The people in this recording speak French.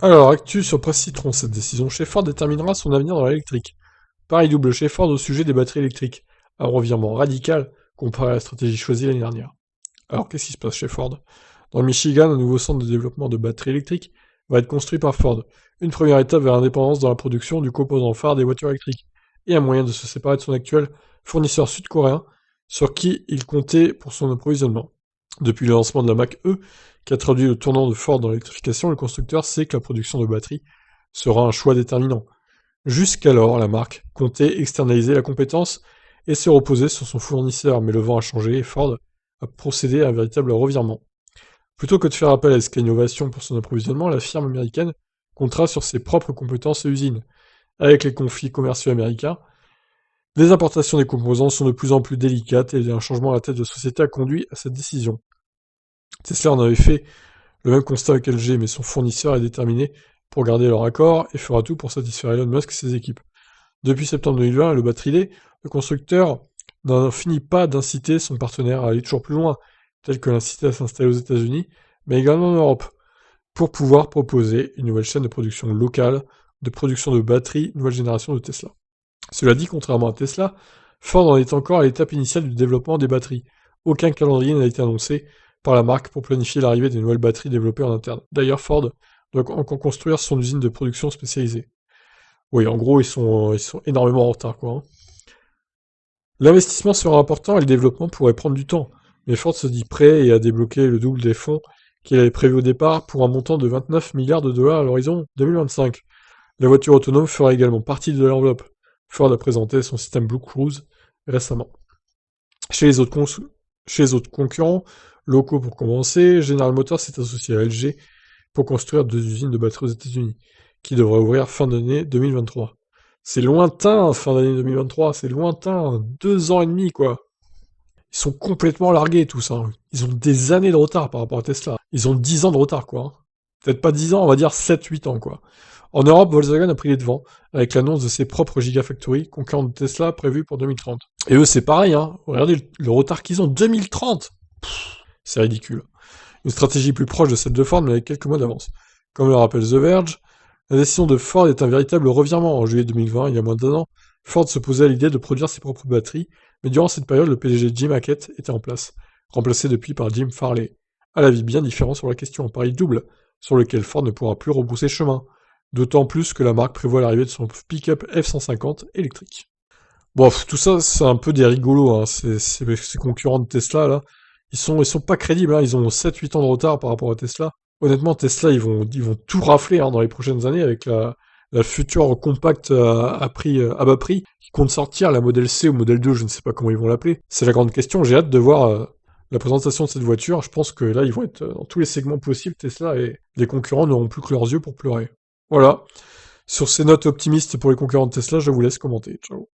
Alors, actu sur Presse Citron, cette décision chez Ford déterminera son avenir dans l'électrique. Pareil double chez Ford au sujet des batteries électriques. Un revirement radical comparé à la stratégie choisie l'année dernière. Alors, qu'est-ce qui se passe chez Ford? Dans le Michigan, un nouveau centre de développement de batteries électriques va être construit par Ford. Une première étape vers l'indépendance dans la production du composant phare des voitures électriques. Et un moyen de se séparer de son actuel fournisseur sud-coréen, sur qui il comptait pour son approvisionnement. Depuis le lancement de la Mach E, qui a traduit le tournant de Ford dans l'électrification, le constructeur sait que la production de batteries sera un choix déterminant. Jusqu'alors, la marque comptait externaliser la compétence et se reposer sur son fournisseur, mais le vent a changé et Ford a procédé à un véritable revirement. Plutôt que de faire appel à SK Innovation pour son approvisionnement, la firme américaine comptera sur ses propres compétences et usines. Avec les conflits commerciaux américains, les importations des composants sont de plus en plus délicates et un changement à la tête de société a conduit à cette décision. Tesla en avait fait le même constat avec LG, mais son fournisseur est déterminé pour garder leur accord et fera tout pour satisfaire Elon Musk et ses équipes. Depuis septembre 2020 et le Battery Day, le constructeur n'en finit pas d'inciter son partenaire à aller toujours plus loin, tel que l'inciter à s'installer aux États-Unis, mais également en Europe, pour pouvoir proposer une nouvelle chaîne de production locale, de production de batteries nouvelle génération de Tesla. Cela dit, contrairement à Tesla, Ford en est encore à l'étape initiale du développement des batteries. Aucun calendrier n'a été annoncé par la marque pour planifier l'arrivée des nouvelles batteries développées en interne. D'ailleurs, Ford doit encore construire son usine de production spécialisée. Oui, en gros, ils sont énormément en retard, quoi, hein. L'investissement sera important et le développement pourrait prendre du temps, mais Ford se dit prêt et a débloqué le double des fonds qu'il avait prévu au départ pour un montant de 29 milliards de dollars à l'horizon 2025. La voiture autonome fera également partie de l'enveloppe. Ford a présenté son système Blue Cruise récemment. Chez les autres, chez les autres concurrents, locaux pour commencer, General Motors s'est associé à LG pour construire deux usines de batteries aux États-Unis, qui devraient ouvrir fin d'année 2023. C'est lointain, fin d'année 2023, c'est lointain, 2 ans et demi, quoi. Ils sont complètement largués, tous, hein. Ils ont des années de retard par rapport à Tesla. Ils ont 10 ans de retard, quoi, hein. Peut-être pas 10 ans, on va dire 7-8 ans, quoi. En Europe, Volkswagen a pris les devants, avec l'annonce de ses propres Gigafactory, concurrents de Tesla, prévus pour 2030. Et eux, c'est pareil, hein. Regardez le retard qu'ils ont, 2030. C'est ridicule. Une stratégie plus proche de celle de Ford, mais avec quelques mois d'avance. Comme le rappelle The Verge, la décision de Ford est un véritable revirement. En juillet 2020, il y a moins d'1 an, Ford se posait à l'idée de produire ses propres batteries, mais durant cette période, le PDG Jim Hackett était en place, remplacé depuis par Jim Farley. À l'avis bien différent sur la question en pari double, sur lequel Ford ne pourra plus rebrousser chemin. D'autant plus que la marque prévoit l'arrivée de son pick-up F-150 électrique. Bon, tout ça, c'est un peu des rigolos, hein. Ces concurrents de Tesla, là. Ils sont pas crédibles, hein. Ils ont 7-8 ans de retard par rapport à Tesla. Honnêtement, Tesla, ils vont tout rafler, hein, dans les prochaines années avec la future compacte à bas prix qui compte sortir, la modèle C ou modèle 2, je ne sais pas comment ils vont l'appeler. C'est la grande question. J'ai hâte de voir la présentation de cette voiture. Je pense que là, ils vont être dans tous les segments possibles, Tesla, et les concurrents n'auront plus que leurs yeux pour pleurer. Voilà. Sur ces notes optimistes pour les concurrents de Tesla, je vous laisse commenter. Ciao.